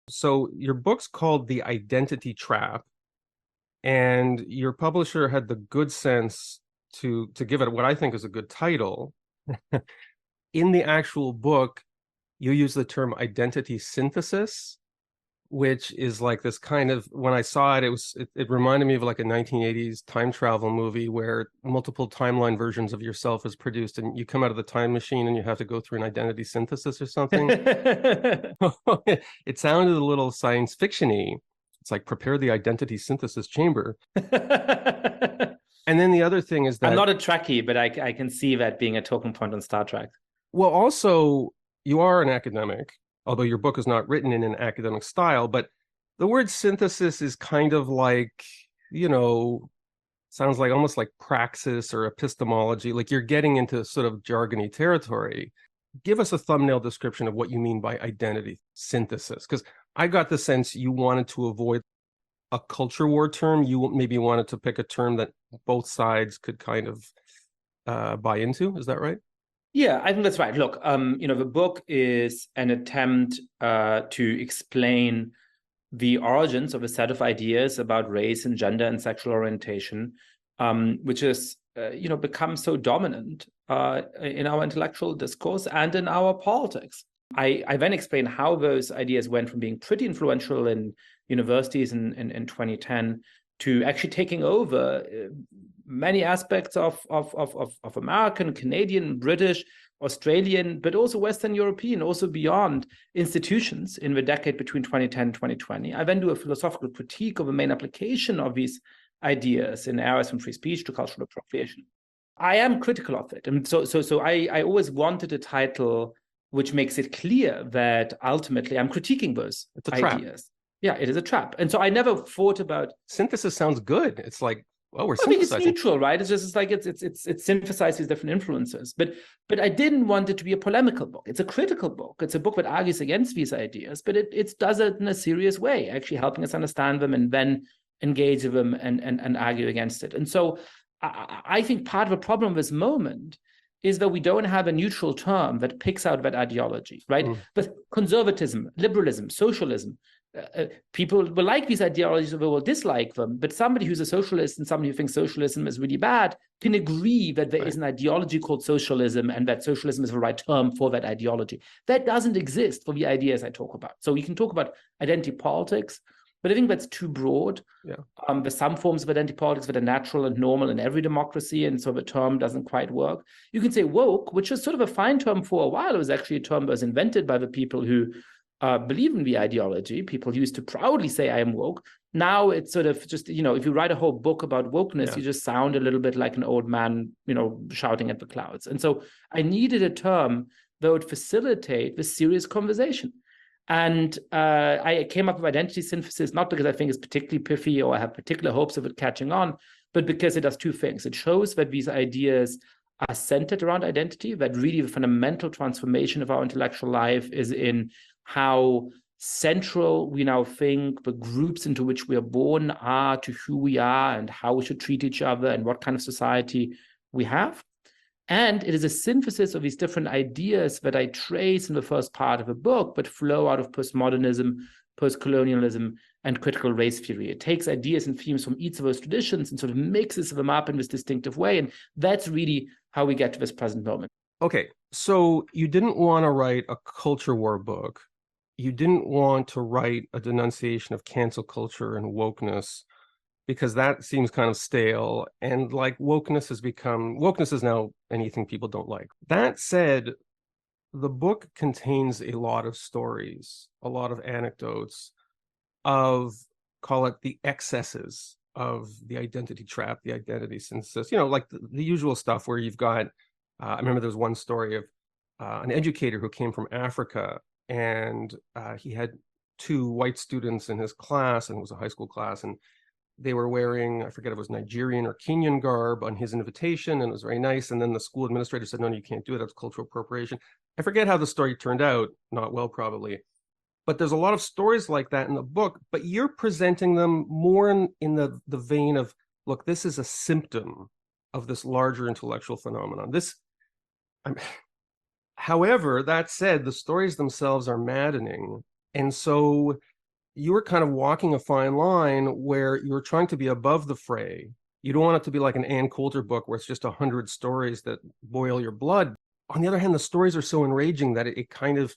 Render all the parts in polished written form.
So your book's called The Identity Trap, and your publisher had the good sense to give it what I think is a good title. In the actual book, you use the term identity synthesis, which is like this kind of, when I saw it, it reminded me of like a 1980s time travel movie where multiple timeline versions of yourself is produced and you come out of the time machine and you have to go through an identity synthesis or something. It sounded a little science fiction-y. It's like prepare the identity synthesis chamber. And then the other thing is that I'm not a Trekkie, but I can see that being a talking point on Star Trek. Well, also, you are an academic, although your book is not written in an academic style, but the word synthesis is kind of like, sounds like almost like praxis or epistemology, like you're getting into sort of jargony territory. Give us a thumbnail description of what you mean by identity synthesis, because I got the sense you wanted to avoid a culture war term. You maybe wanted to pick a term that both sides could kind of buy into. Is that right? Yeah, I think that's right. Look, the book is an attempt to explain the origins of a set of ideas about race and gender and sexual orientation, which has, become so dominant in our intellectual discourse and in our politics. I then explain how those ideas went from being pretty influential in universities in 2010 to actually taking over many aspects of American, Canadian, British, Australian, but also Western European, also beyond institutions in the decade between 2010 and 2020. I then do a philosophical critique of the main application of these ideas in areas from free speech to cultural appropriation. I am critical of it. And so I always wanted a title which makes it clear that ultimately I'm critiquing those ideas. Yeah, it is a trap. And so I never thought about... Synthesis sounds good. It's like, well, we're synthesizing. I think it's neutral, right? It's synthesized these different influences. But I didn't want it to be a polemical book. It's a critical book. It's a book that argues against these ideas, but it does it in a serious way, actually helping us understand them and then engage with them and argue against it. And so I think part of the problem of this moment is that we don't have a neutral term that picks out that ideology, right? But conservatism, liberalism, socialism, people will like these ideologies or will dislike them, but somebody who's a socialist and somebody who thinks socialism is really bad can agree that there is an ideology called socialism and that socialism is the right term for that ideology. That doesn't exist for the ideas I talk about. So we can talk about identity politics, but I think that's too broad. Yeah. There's some forms of identity politics that are natural and normal in every democracy, and so the term doesn't quite work. You can say woke, which is sort of a fine term for a while. It was actually a term that was invented by the people who believe in the ideology. People used to proudly say, I am woke. Now it's sort of just, if you write a whole book about wokeness, you just sound a little bit like an old man, shouting at the clouds. And so I needed a term that would facilitate this serious conversation. And I came up with identity synthesis, not because I think it's particularly pithy or I have particular hopes of it catching on, but because it does two things. It shows that these ideas are centered around identity, that really the fundamental transformation of our intellectual life is in how central we now think the groups into which we are born are to who we are and how we should treat each other and what kind of society we have. And it is a synthesis of these different ideas that I trace in the first part of the book, but flow out of postmodernism, postcolonialism, and critical race theory. It takes ideas and themes from each of those traditions and sort of mixes them up in this distinctive way. And that's really how we get to this present moment. Okay, so you didn't want to write a culture war book. You didn't want to write a denunciation of cancel culture and wokeness, because that seems kind of stale. And like wokeness is now anything people don't like. That said, the book contains a lot of stories, a lot of anecdotes of, call it the excesses of the identity trap, the identity synthesis, like the usual stuff where you've got, I remember there was one story of an educator who came from Africa, and he had two white students in his class, and it was a high school class, and they were wearing, I forget if it was Nigerian or Kenyan garb on his invitation, and it was very nice. And then the school administrator said, no, you can't do it. That's cultural appropriation. I forget how the story turned out, not well, probably. But there's a lot of stories like that in the book, but you're presenting them more in the vein of, look, this is a symptom of this larger intellectual phenomenon. However, that said, the stories themselves are maddening. And so you were kind of walking a fine line where you were trying to be above the fray. You don't want it to be like an Ann Coulter book where it's just 100 stories that boil your blood. On the other hand, the stories are so enraging that it kind of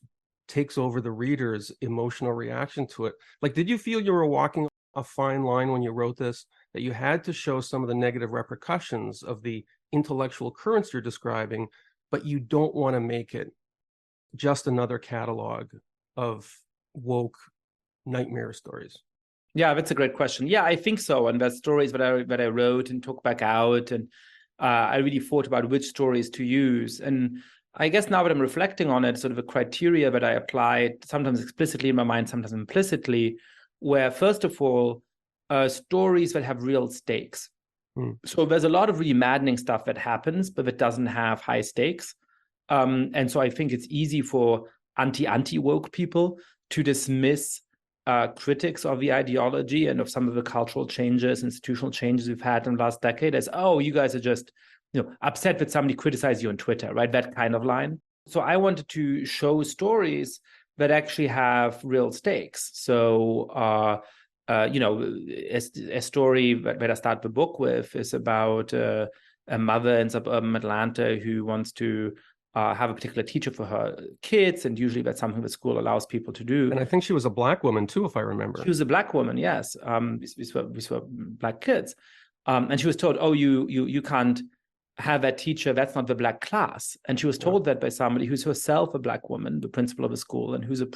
takes over the reader's emotional reaction to it. Like, did you feel you were walking a fine line when you wrote this, that you had to show some of the negative repercussions of the intellectual currents you're describing, but you don't want to make it just another catalog of woke nightmare stories? Yeah, that's a great question. Yeah, I think so. And there's stories that I wrote and took back out, and I really thought about which stories to use. And I guess now that I'm reflecting on it, sort of a criteria that I applied, sometimes explicitly in my mind, sometimes implicitly, where first of all, stories that have real stakes. So there's a lot of really maddening stuff that happens, but it doesn't have high stakes. And so I think it's easy for anti-woke people to dismiss critics of the ideology and of some of the cultural changes, institutional changes we've had in the last decade as, oh, you guys are just, upset that somebody criticized you on Twitter, right? That kind of line. So I wanted to show stories that actually have real stakes. So, a story that I start the book with is about a mother in suburban Atlanta who wants to have a particular teacher for her kids, and usually that's something the school allows people to do. And I think she was a Black woman too, if I remember. She was a Black woman, yes. These were Black kids, and she was told, "Oh, you can't have that teacher. That's not the Black class." And she was told that by somebody who's herself a Black woman, the principal of the school, and who's a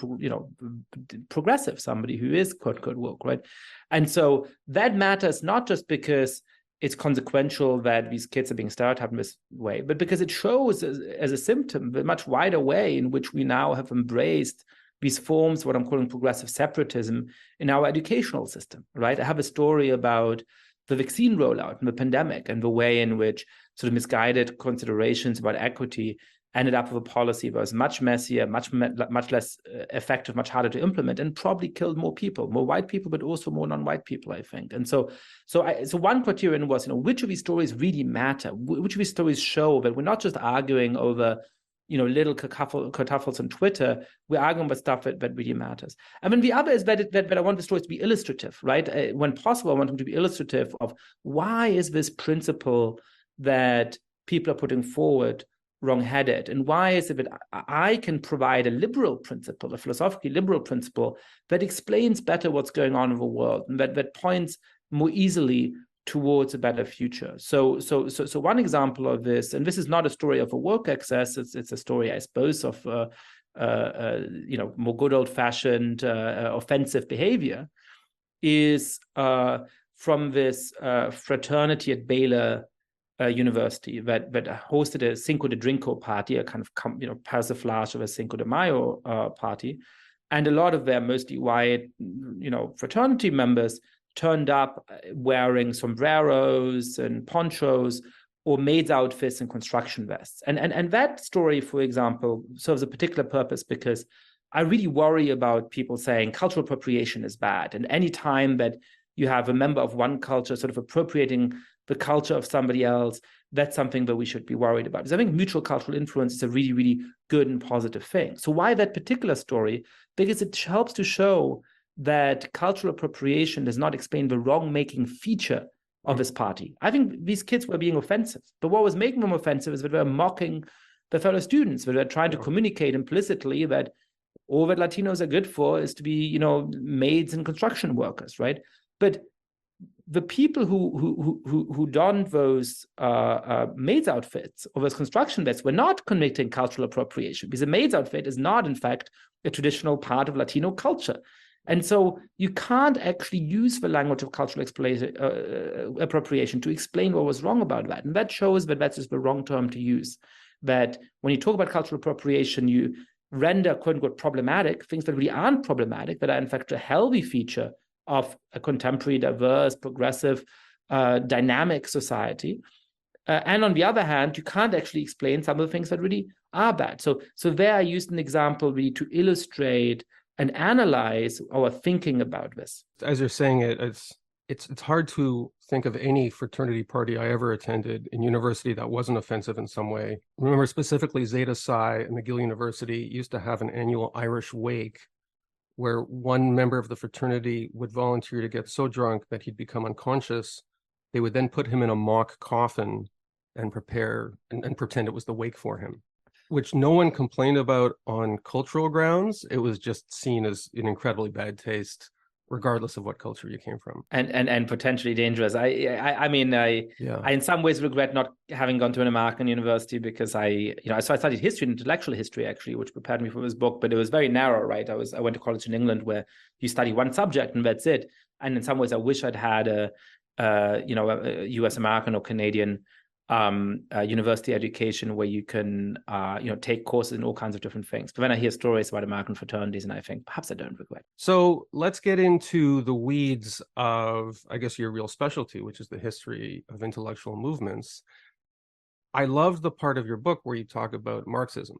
progressive, somebody who is quote unquote woke, right? And so that matters not just because it's consequential that these kids are being stereotyped in this way, but because it shows as a symptom the much wider way in which we now have embraced these forms, what I'm calling progressive separatism, in our educational system, right? I have a story about the vaccine rollout and the pandemic and the way in which sort of misguided considerations about equity ended up with a policy that was much messier, much less effective, much harder to implement, and probably killed more people, more white people, but also more non-white people, I think. And so one criterion was, which of these stories really matter? Which of these stories show that we're not just arguing over, little kerfuffles on Twitter, we're arguing about stuff that really matters. And then the other is that I want the stories to be illustrative, right? When possible, I want them to be illustrative of why is this principle that people are putting forward wrong-headed, and why is it that I can provide a liberal principle, a philosophically liberal principle that explains better what's going on in the world, and that points more easily towards a better future. So one example of this, and this is not a story of a woke excess, it's a story, I suppose, of more good old-fashioned offensive behavior, is from this fraternity at Baylor University that hosted a Cinco de Drinko party, a kind of persiflage of a Cinco de Mayo party, and a lot of their mostly white, fraternity members turned up wearing sombreros and ponchos or maids' outfits and construction vests. And that story, for example, serves a particular purpose because I really worry about people saying cultural appropriation is bad, and any time that you have a member of one culture sort of appropriating the culture of somebody else, that's something that we should be worried about. Because I think mutual cultural influence is a really, really good and positive thing. So why that particular story? Because it helps to show that cultural appropriation does not explain the wrong-making feature of this party. I think these kids were being offensive, but what was making them offensive is that they were mocking their fellow students, that they were trying to communicate implicitly that all that Latinos are good for is to be, maids and construction workers, right? But the people who donned those maids' outfits or those construction vests were not committing cultural appropriation, because a maid's outfit is not, in fact, a traditional part of Latino culture. And so you can't actually use the language of cultural appropriation to explain what was wrong about that. And that shows that that's just the wrong term to use. That when you talk about cultural appropriation, you render, quote unquote, problematic things that really aren't problematic, that are, in fact, a healthy feature of a contemporary, diverse, progressive, dynamic society. And on the other hand, you can't actually explain some of the things that really are bad. So there I used an example really to illustrate and analyze our thinking about this. As you're saying it, it's hard to think of any fraternity party I ever attended in university that wasn't offensive in some way. Remember specifically Zeta Psi at McGill University used to have an annual Irish wake where one member of the fraternity would volunteer to get so drunk that he'd become unconscious. They would then put him in a mock coffin and prepare and pretend it was the wake for him, which no one complained about on cultural grounds. It was just seen as an incredibly bad taste, regardless of what culture you came from, and potentially dangerous. I mean, I in some ways regret not having gone to an American university, because I studied history and intellectual history, actually, which prepared me for this book, but it was very narrow, right? I went to college in England where you study one subject and that's it. And in some ways, I wish I'd had a US American or Canadian university education where you can take courses in all kinds of different things. But then I hear stories about American fraternities and I think perhaps I don't regret. So let's get into the weeds of, I guess, your real specialty, which is the history of intellectual movements. I loved the part of your book where you talk about Marxism,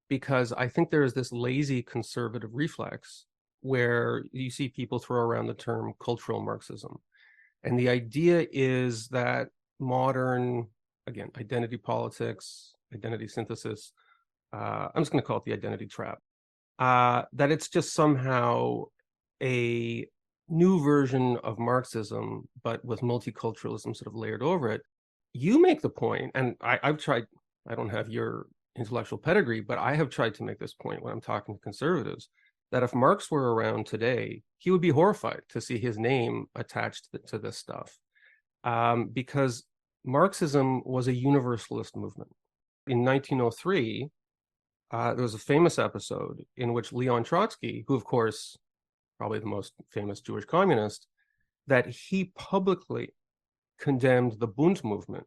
because I think there is this lazy conservative reflex where you see people throw around the term cultural Marxism. And the idea is that modern, again, identity politics, identity synthesis, I'm just going to call it the identity trap, that it's just somehow a new version of Marxism, but with multiculturalism sort of layered over it. You make the point, and I've tried, I don't have your intellectual pedigree, but I have tried to make this point when I'm talking to conservatives, that if Marx were around today, he would be horrified to see his name attached to this stuff, because Marxism was a universalist movement. In 1903, there was a famous episode in which Leon Trotsky, who of course, probably the most famous Jewish communist, that he publicly condemned the Bund movement,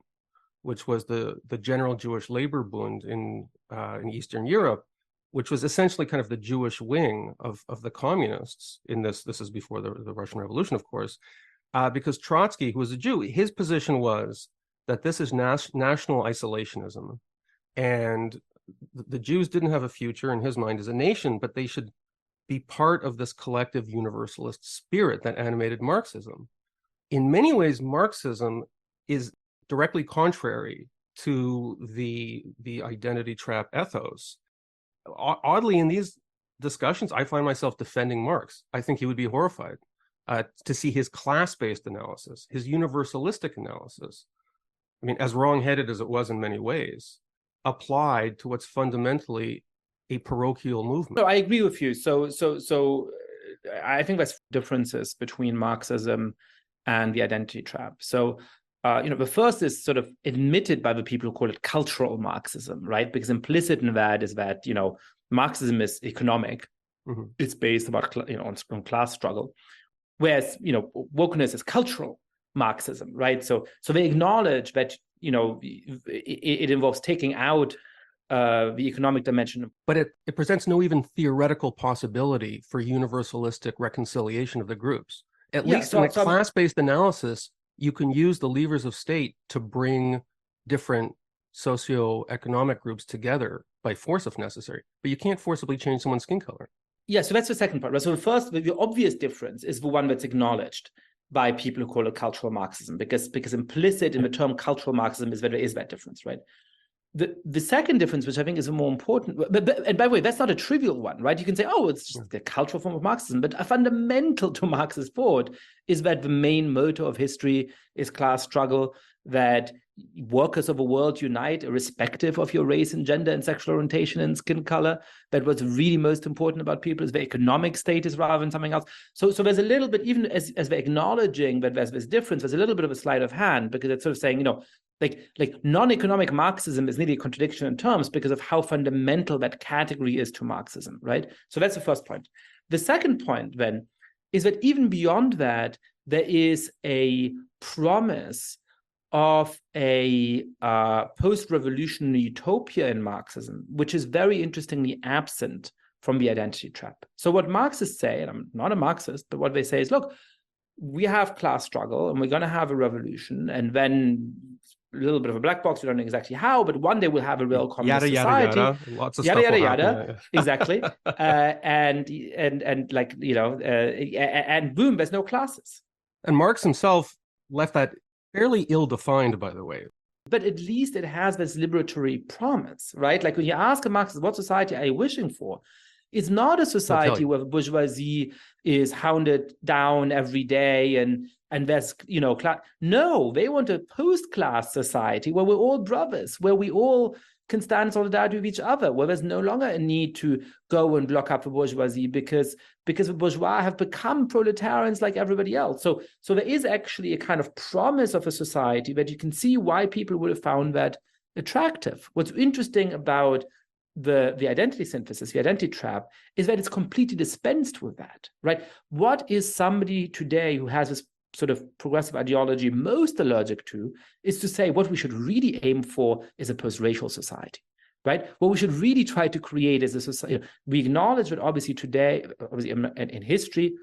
which was the general Jewish labor Bund in Eastern Europe, which was essentially kind of the Jewish wing of the communists in this. This is before the Russian Revolution, of course, because Trotsky, who was a Jew, his position was that this is national isolationism, and the Jews didn't have a future in his mind as a nation, but they should be part of this collective universalist spirit that animated Marxism. In many ways, Marxism is directly contrary to the identity trap ethos. Oddly, in these discussions, I find myself defending Marx. I think he would be horrified to see his class-based analysis, his universalistic analysis, I mean, as wrong-headed as it was in many ways, applied to what's fundamentally a parochial movement. So I agree with you. So I think there's differences between Marxism and the identity trap. So the first is sort of admitted by the people who call it cultural Marxism, right? Because implicit in that is that, Marxism is economic. Mm-hmm. It's based on class struggle. Whereas, wokeness is cultural Marxism, right? So they acknowledge that, it involves taking out the economic dimension. But it presents no even theoretical possibility for universalistic reconciliation of the groups. At least in a class-based analysis, you can use the levers of state to bring different socioeconomic groups together by force if necessary, but you can't forcibly change someone's skin color. Yeah, so that's the second part. So the first, the obvious difference is the one that's acknowledged by people who call it cultural Marxism, because implicit in the term cultural Marxism is that there is that difference, right? The second difference, which I think is a more important, and by the way, that's not a trivial one, right? You can say, oh, it's just the cultural form of Marxism, but a fundamental to Marxist thought is that the main motor of history is class struggle, that workers of the world unite irrespective of your race and gender and sexual orientation and skin color, that what's really most important about people is the economic status rather than something else. So there's a little bit, even as they're acknowledging that there's this difference, there's a little bit of a sleight of hand, because it's sort of saying, like non-economic Marxism is nearly a contradiction in terms because of how fundamental that category is to Marxism, right? So that's the first point. The second point then is that even beyond that, there is a promise of a post-revolutionary utopia in Marxism, which is very interestingly absent from the identity trap. So what Marxists say, and I'm not a Marxist, but what they say is, look, we have class struggle and we're going to have a revolution, and then a little bit of a black box. We don't know exactly how, but one day we'll have a real communist society. Yada. Lots of yada, stuff yada, yada. Yada. Exactly. And boom, there's no classes. And Marx himself left that fairly ill-defined, by the way. But at least it has this liberatory promise, right? Like when you ask a Marxist, what society are you wishing for? It's not a society where the bourgeoisie is hounded down every day and there's, no, they want a post-class society where we're all brothers, where we all can stand in solidarity with each other, where there's no longer a need to go and block up the bourgeoisie because the bourgeois have become proletarians like everybody else. So there is actually a kind of promise of a society that you can see why people would have found that attractive. What's interesting about the identity synthesis, the identity trap, is that it's completely dispensed with that, right? What is somebody today who has this sort of progressive ideology most allergic to is to say what we should really aim for is a post-racial society, right? What we should really try to create is a society. We acknowledge that obviously today, obviously in history,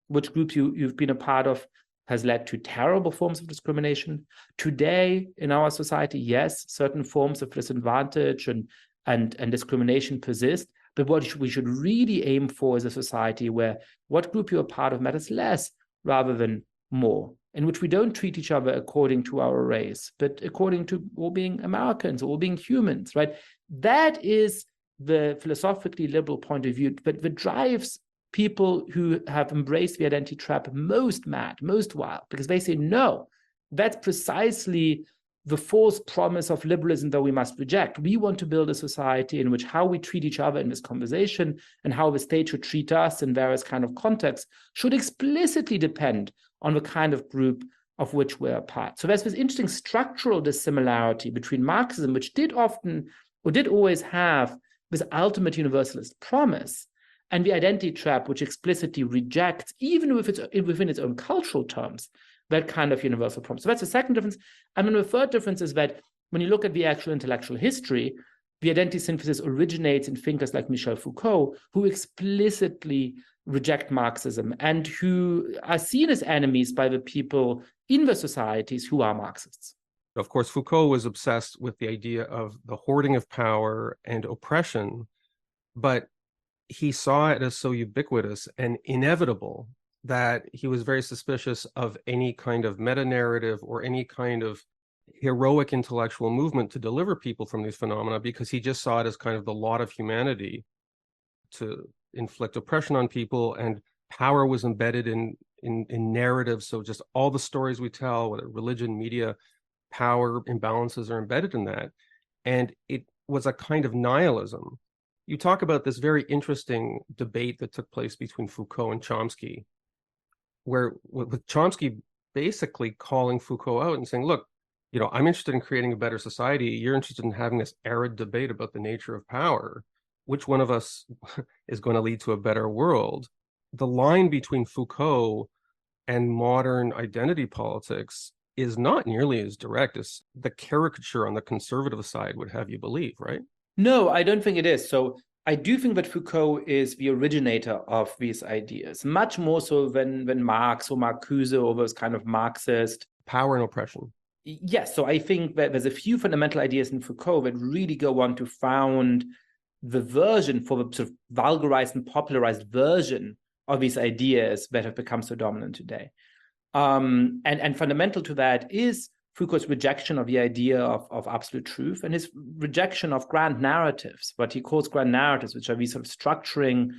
which groups you've been a part of has led to terrible forms of discrimination. Today in our society, yes, certain forms of disadvantage and discrimination persist, but what we should really aim for is a society where what group you're a part of matters less rather than more, in which we don't treat each other according to our race, but according to all being Americans, all being humans, right? That is the philosophically liberal point of view, but that drives people who have embraced the identity trap most mad, most wild, because they say, no, that's precisely the false promise of liberalism that we must reject. We want to build a society in which how we treat each other in this conversation and how the state should treat us in various kind of contexts should explicitly depend on the kind of group of which we're a part. So there's this interesting structural dissimilarity between Marxism, which did always have this ultimate universalist promise, and the identity trap, which explicitly rejects, even within its own cultural terms, that kind of universal promise. So that's the second difference. And then the third difference is that when you look at the actual intellectual history, the identity synthesis originates in thinkers like Michel Foucault, who explicitly reject Marxism and who are seen as enemies by the people in the societies who are Marxists. Of course, Foucault was obsessed with the idea of the hoarding of power and oppression, but he saw it as so ubiquitous and inevitable that he was very suspicious of any kind of meta-narrative or any kind of heroic intellectual movement to deliver people from these phenomena, because he just saw it as kind of the lot of humanity to inflict oppression on people, and power was embedded in narratives. So just all the stories we tell, whether religion, media, power imbalances are embedded in that. And it was a kind of nihilism. You talk about this very interesting debate that took place between Foucault and Chomsky, where with Chomsky basically calling Foucault out and saying, look, I'm interested in creating a better society. You're interested in having this arid debate about the nature of power. Which one of us is going to lead to a better world? The line between Foucault and modern identity politics is not nearly as direct as the caricature on the conservative side would have you believe, right? No, I don't think it is. So I do think that Foucault is the originator of these ideas, much more so than Marx or Marcuse or those kind of Marxist. Power and oppression. Yes, so I think that there's a few fundamental ideas in Foucault that really go on to found the version for the sort of vulgarized and popularized version of these ideas that have become so dominant today. And fundamental to that is Foucault's rejection of the idea of absolute truth and his rejection of grand narratives, what he calls grand narratives, which are these sort of structuring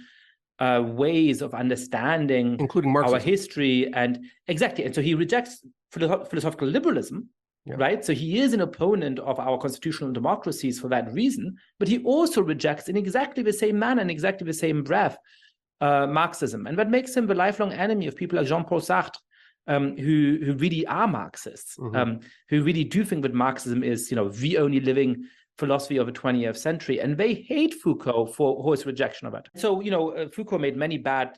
ways of understanding including Marxism, our history. And exactly. And so he rejects philosophical liberalism, right? So he is an opponent of our constitutional democracies for that reason, but he also rejects in exactly the same manner, in exactly the same breath, Marxism. And that makes him the lifelong enemy of people like Jean-Paul Sartre, who really are Marxists, who really do think that Marxism is, the only living philosophy of the 20th century. And they hate Foucault for his rejection of it. So, Foucault made many bad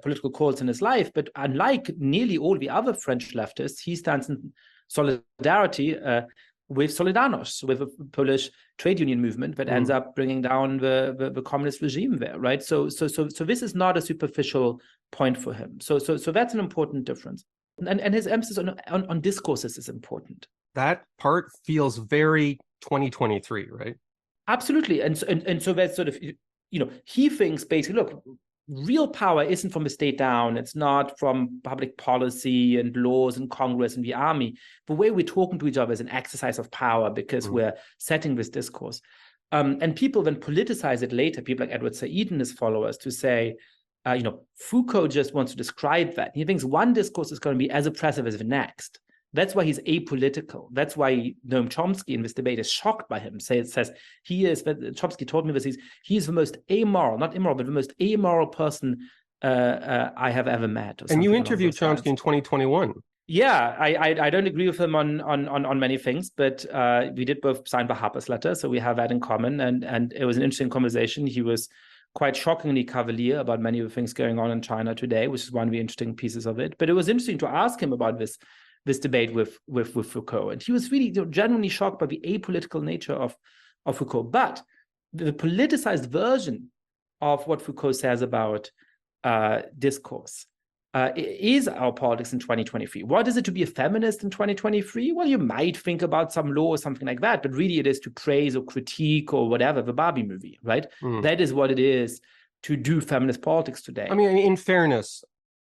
political calls in his life, but unlike nearly all the other French leftists, he stands in solidarity with Solidarność, with a Polish trade union movement that ends up bringing down the communist regime there, right? So this is not a superficial point for him. So that's an important difference. And his emphasis on discourses is important. That part feels very 2023, right? Absolutely. And so that's sort of, he thinks basically, look, real power isn't from the state down. It's not from public policy and laws and Congress and the army. The way we're talking to each other is an exercise of power because we're setting this discourse. And people then politicize it later, people like Edward Said and his followers, to say, Foucault just wants to describe that. He thinks one discourse is going to be as oppressive as the next. That's why he's apolitical. That's why Noam Chomsky in this debate is shocked by him. Says he is, Chomsky told me this, he is the most amoral, not immoral, but the most amoral person I have ever met. And you interviewed Chomsky in 2021. Yeah, I don't agree with him on many things, but we did both sign the Harper's letter, so we have that in common, and it was an interesting conversation. He was quite shockingly cavalier about many of the things going on in China today, which is one of the interesting pieces of it. But it was interesting to ask him about this debate with Foucault, and he was really genuinely shocked by the apolitical nature of Foucault. But the politicized version of what Foucault says about discourse is our politics in 2023. What is it to be a feminist in 2023? Well, you might think about some law or something like that, but really it is to praise or critique or whatever the Barbie movie, right? That is what it is to do feminist politics today. I mean, in fairness,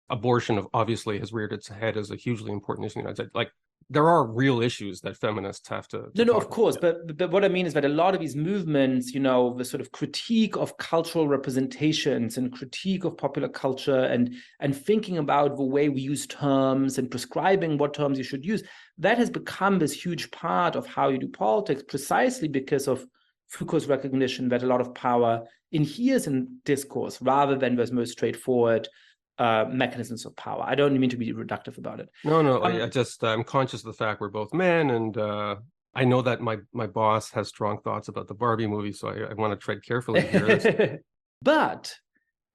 abortion obviously has reared its head as a hugely important issue in the United States. Like, there are real issues that feminists have to no, of course. But what I mean is that a lot of these movements, the sort of critique of cultural representations and critique of popular culture and thinking about the way we use terms and prescribing what terms you should use, that has become this huge part of how you do politics, precisely because of Foucault's recognition that a lot of power inheres in discourse rather than those most straightforward mechanisms of power. I don't mean to be reductive about it. No, I'm conscious of the fact we're both men, and I know that my boss has strong thoughts about the Barbie movie, so I want to tread carefully here. But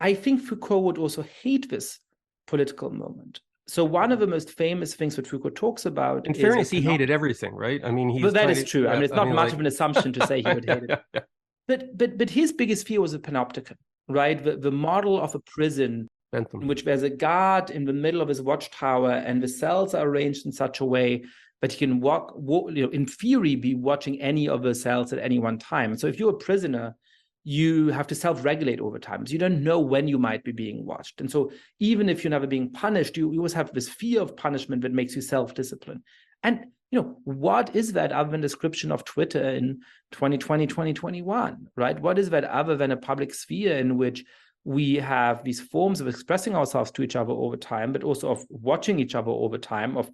I think Foucault would also hate this political moment. So one of the most famous things that Foucault talks about, in fairness, he hated everything, right? I mean, but that is true. I mean, it's not much of an assumption to say he would hate it. But his biggest fear was a panopticon, right? The model of a prison in which there's a guard in the middle of his watchtower, and the cells are arranged in such a way that he can walk, in theory, be watching any of the cells at any one time. So if you're a prisoner, you have to self-regulate over time. So you don't know when you might be being watched. And so even if you're never being punished, you always have this fear of punishment that makes you self-discipline. And what is that other than description of Twitter in 2020, 2021, right? What is that other than a public sphere in which we have these forms of expressing ourselves to each other over time, but also of watching each other over time, of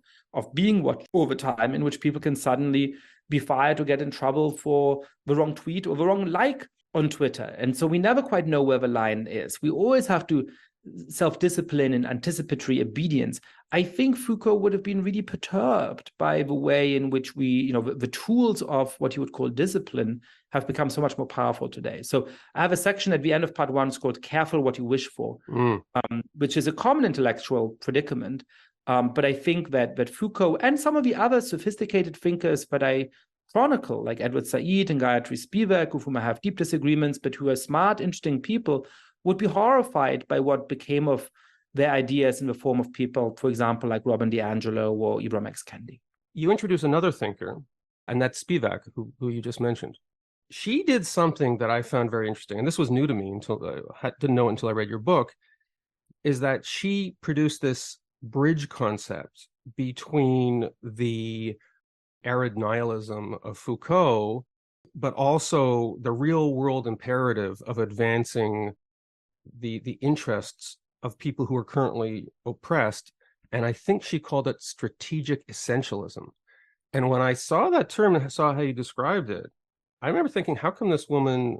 being watched over time, in which people can suddenly be fired or get in trouble for the wrong tweet or the wrong like on Twitter. And so we never quite know where the line is. We always have to self-discipline and anticipatory obedience. I think Foucault would have been really perturbed by the way in which we, the tools of what he would call discipline have become so much more powerful today. So I have a section at the end of part one called "Careful What You Wish For," which is a common intellectual predicament. But I think that Foucault and some of the other sophisticated thinkers that I chronicle, like Edward Said and Gayatri Spivak, with whom I have deep disagreements, but who are smart, interesting people, would be horrified by what became of their ideas in the form of people, for example, like Robin DiAngelo or Ibram X. Kendi. You introduce another thinker, and that's Spivak, who you just mentioned. She did something that I found very interesting, and this was new to me until I didn't know it until I read your book, is that she produced this bridge concept between the arid nihilism of Foucault, but also the real world imperative of advancing the interests of people who are currently oppressed. And I think she called it strategic essentialism. And when I saw that term and saw how you described it, I remember thinking, how come this woman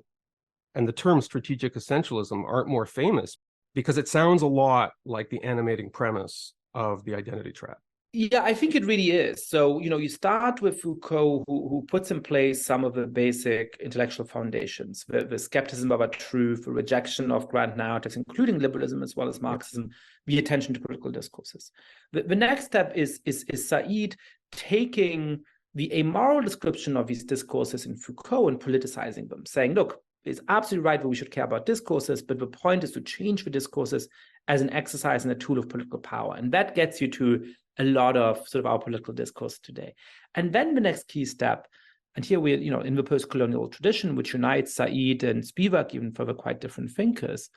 and the term strategic essentialism aren't more famous? Because it sounds a lot like the animating premise of the identity trap. Yeah, I think it really is. So, you start with Foucault, who puts in place some of the basic intellectual foundations, the skepticism about truth, the rejection of grand narratives, including liberalism as well as Marxism, the attention to political discourses. The next step is Said taking the amoral description of these discourses in Foucault and politicizing them, saying, look, it's absolutely right that we should care about discourses, but the point is to change the discourses as an exercise and a tool of political power. And that gets you to a lot of sort of our political discourse today. And then the next key step, and here we're, in the post-colonial tradition, which unites Said and Spivak, even for the quite different thinkers,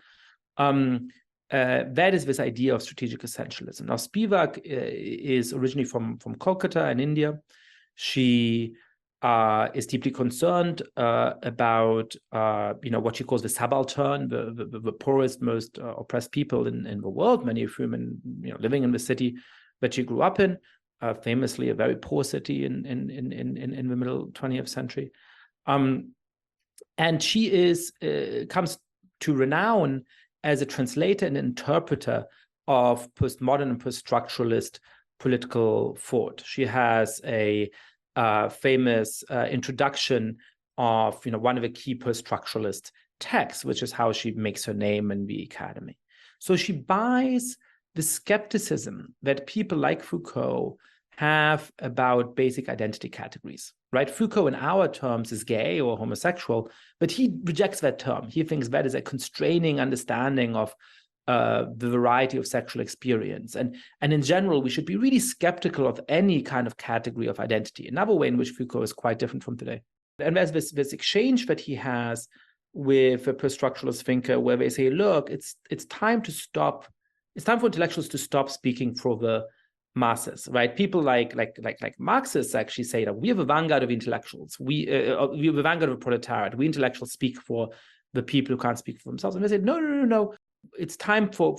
that is this idea of strategic essentialism. Now, Spivak is originally from Kolkata in India. She is deeply concerned about what she calls the subaltern, the poorest, most oppressed people in the world, many of whom living in the city that she grew up in, famously a very poor city in the middle 20th century. And she comes to renown as a translator and interpreter of postmodern and post-structuralist political thought. She has a famous introduction of one of the key post-structuralist texts, which is how she makes her name in the academy. So she buys the skepticism that people like Foucault have about basic identity categories, right? Foucault, in our terms, is gay or homosexual, but he rejects that term. He thinks that is a constraining understanding of the variety of sexual experience. And in general, we should be really skeptical of any kind of category of identity, another way in which Foucault is quite different from today. And there's this exchange that he has with a post-structuralist thinker where they say, look, it's time to stop. It's time for intellectuals to stop speaking for the masses, right? People like Marxists actually say that we have a vanguard of intellectuals. We have a vanguard of the proletariat. We intellectuals speak for the people who can't speak for themselves. And they say, no. It's time for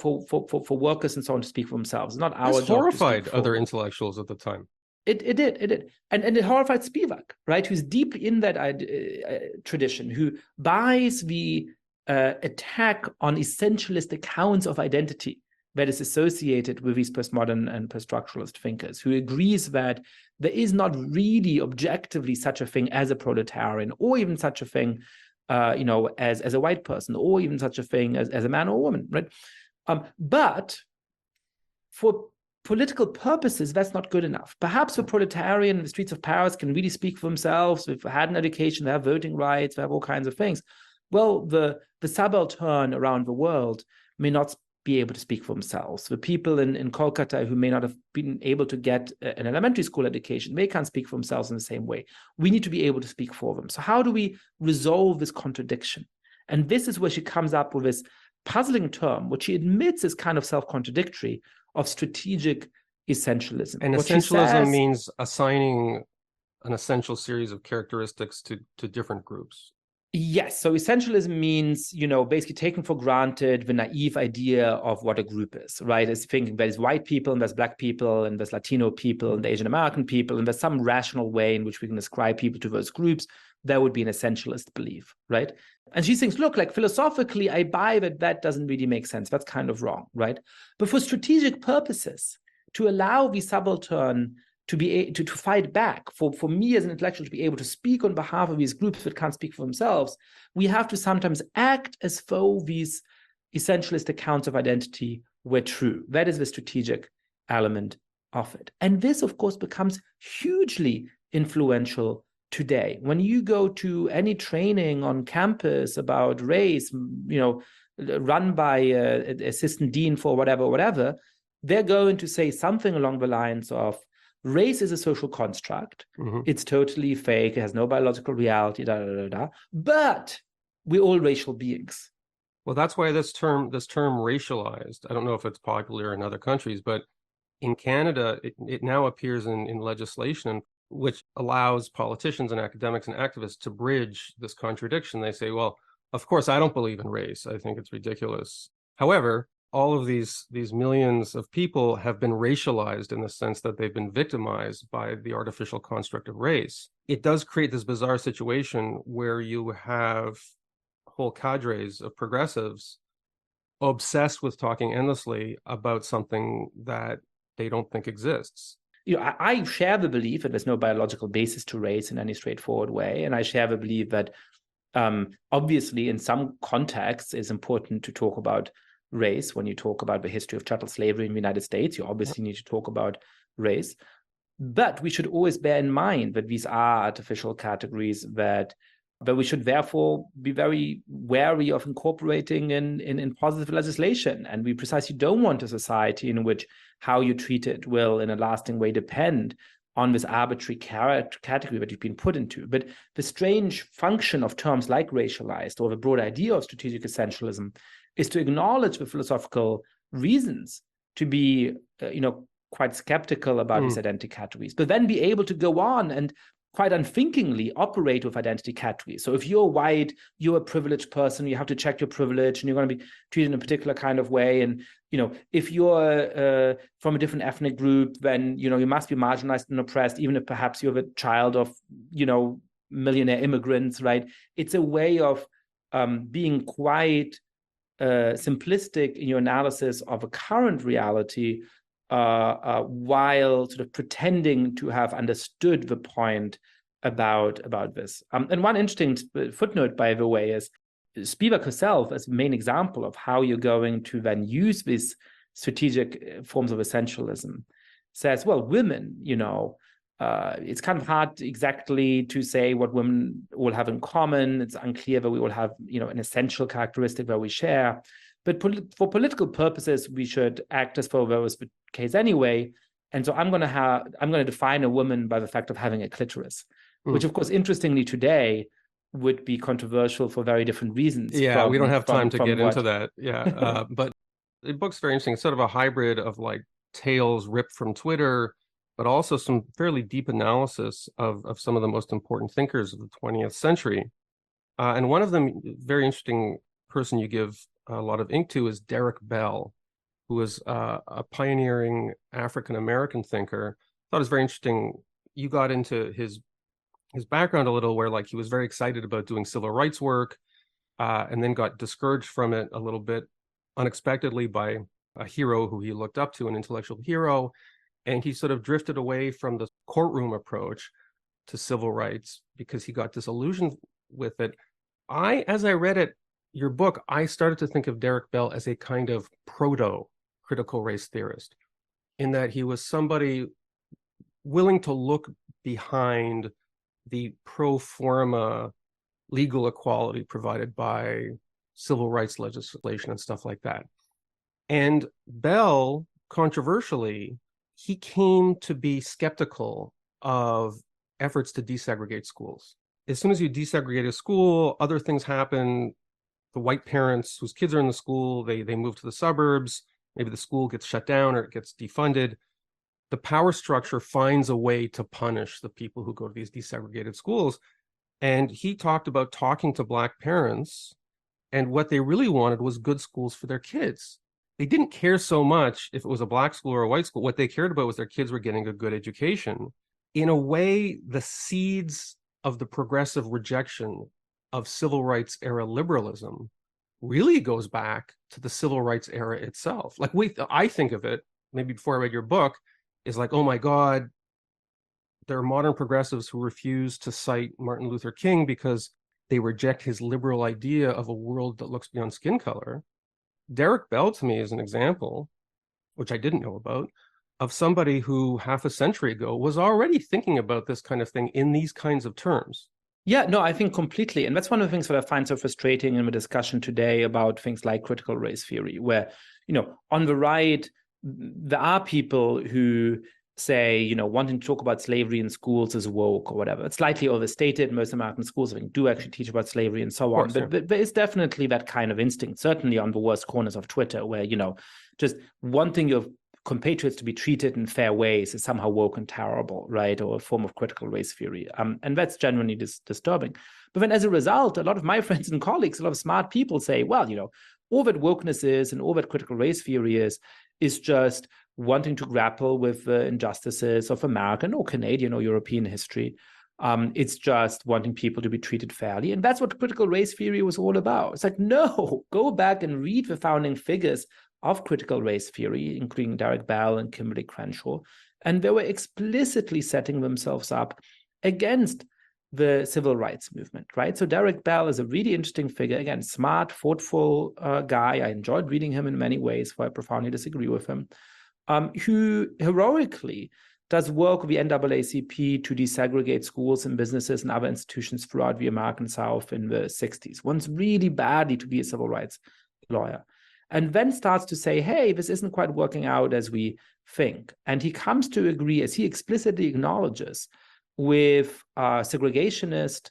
workers and so on to speak for themselves. It's not our job. This horrified other intellectuals at the time. It did. And it horrified Spivak, right? Who's deep in that tradition, who buys the attack on essentialist accounts of identity that is associated with these postmodern and post-structuralist thinkers, who agrees that there is not really objectively such a thing as a proletarian, or even such a thing as a white person, or even such a thing as a man or a woman, right? But for political purposes, that's not good enough. Perhaps the proletarian in the streets of Paris can really speak for themselves. They've had an education, they have voting rights, they have all kinds of things. Well, the subaltern around the world may not be able to speak for themselves. The people in Kolkata who may not have been able to get an elementary school education, they can't speak for themselves in the same way. We need to be able to speak for them. So how do we resolve this contradiction? And this is where she comes up with this puzzling term, which she admits is kind of self-contradictory, of strategic essentialism. And essentialism means assigning an essential series of characteristics to different groups. Yes. So essentialism means, basically taking for granted the naive idea of what a group is, right? It's thinking there's white people and there's black people and there's Latino people and Asian American people, and there's some rational way in which we can ascribe people to those groups. That would be an essentialist belief, right? And she thinks, look, like philosophically, I buy that doesn't really make sense. That's kind of wrong, right? But for strategic purposes, to allow the subaltern to be to fight back, for me as an intellectual to be able to speak on behalf of these groups that can't speak for themselves, we have to sometimes act as though these essentialist accounts of identity were true. That is the strategic element of it. And this, of course, becomes hugely influential today. When you go to any training on campus about race, run by an assistant dean for whatever, they're going to say something along the lines of, race is a social construct. Mm-hmm. It's totally fake. It has no biological reality, but we're all racial beings. Well, that's why this term racialized, I don't know if it's popular in other countries, but in Canada, it now appears in legislation, which allows politicians and academics and activists to bridge this contradiction. They say, well, of course, I don't believe in race. I think it's ridiculous. However, all of these millions of people have been racialized in the sense that they've been victimized by the artificial construct of race. It does create this bizarre situation where you have whole cadres of progressives obsessed with talking endlessly about something that they don't think exists. I share the belief that there's no biological basis to race in any straightforward way. And I share the belief that obviously in some contexts it's important to talk about race. When you talk about the history of chattel slavery in the United States, you obviously need to talk about race. But we should always bear in mind that these are artificial categories that we should therefore be very wary of incorporating in positive legislation. And we precisely don't want a society in which how you treat it will in a lasting way depend on this arbitrary category that you've been put into. But the strange function of terms like racialized, or the broad idea of strategic essentialism, is to acknowledge the philosophical reasons to be, quite skeptical about these identity categories, but then be able to go on and quite unthinkingly operate with identity categories. So if you're white, you're a privileged person, you have to check your privilege and you're going to be treated in a particular kind of way. And, if you're from a different ethnic group, then, you must be marginalized and oppressed, even if perhaps you're the child of, millionaire immigrants, right? It's a way of being quite simplistic in your analysis of a current reality, while sort of pretending to have understood the point about this. And one interesting footnote, by the way, is Spivak herself as the main example of how you're going to then use these strategic forms of essentialism. Says, well, women, it's kind of hard exactly to say what women will have in common. It's unclear that we will have, an essential characteristic that we share. But for political purposes, we should act as though that was the case anyway. And so I'm going to define a woman by the fact of having a clitoris, which, of course, interestingly today would be controversial for very different reasons. Yeah, we don't have time to get into that. Yeah, but the book's very interesting. It's sort of a hybrid of like tales ripped from Twitter, but also some fairly deep analysis of some of the most important thinkers of the 20th century. And one of them, very interesting person you give a lot of ink to, is Derek Bell, who was a pioneering African-American thinker. I thought it was very interesting. You got into his background a little, where like he was very excited about doing civil rights work, and then got discouraged from it a little bit unexpectedly by a hero who he looked up to, an intellectual hero. And he sort of drifted away from the courtroom approach to civil rights because he got disillusioned with it. As I read your book, I started to think of Derek Bell as a kind of proto-critical race theorist, in that he was somebody willing to look behind the pro forma legal equality provided by civil rights legislation and stuff like that. And Bell, controversially, he came to be skeptical of efforts to desegregate schools. As soon as you desegregate a school, other things happen. The white parents whose kids are in the school, they move to the suburbs. Maybe the school gets shut down or it gets defunded. The power structure finds a way to punish the people who go to these desegregated schools. And he talked about talking to Black parents, and what they really wanted was good schools for their kids. They didn't care so much if it was a Black school or a white school. What they cared about was their kids were getting a good education. In a way, the seeds of the progressive rejection of civil rights era liberalism really goes back to the civil rights era itself. Like I think of it, maybe before I read your book, is like, oh my God, there are modern progressives who refuse to cite Martin Luther King because they reject his liberal idea of a world that looks beyond skin color. Derek Bell, to me, is an example, which I didn't know about, of somebody who half a century ago was already thinking about this kind of thing in these kinds of terms. Yeah, no, I think completely. And that's one of the things that I find so frustrating in the discussion today about things like critical race theory, where, on the right, there are people who say, wanting to talk about slavery in schools is woke or whatever. It's slightly overstated. Most American schools, I think, do actually teach about slavery and so on. But there is definitely that kind of instinct, certainly on the worst corners of Twitter, where, just wanting your compatriots to be treated in fair ways is somehow woke and terrible, right? Or a form of critical race theory. And that's genuinely disturbing. But then as a result, a lot of my friends and colleagues, a lot of smart people say, well, all that wokeness is and all that critical race theory is just wanting to grapple with the injustices of American or Canadian or European history. It's just wanting people to be treated fairly. And that's what critical race theory was all about. It's like, no, go back and read the founding figures of critical race theory, including Derek Bell and Kimberly Crenshaw. And they were explicitly setting themselves up against the civil rights movement, right? So Derek Bell is a really interesting figure. Again, smart, thoughtful guy. I enjoyed reading him in many ways, where I profoundly disagree with him. Who heroically does work with the NAACP to desegregate schools and businesses and other institutions throughout the American South in the 60s, wants really badly to be a civil rights lawyer, and then starts to say, hey, this isn't quite working out as we think. And he comes to agree, as he explicitly acknowledges, with segregationist.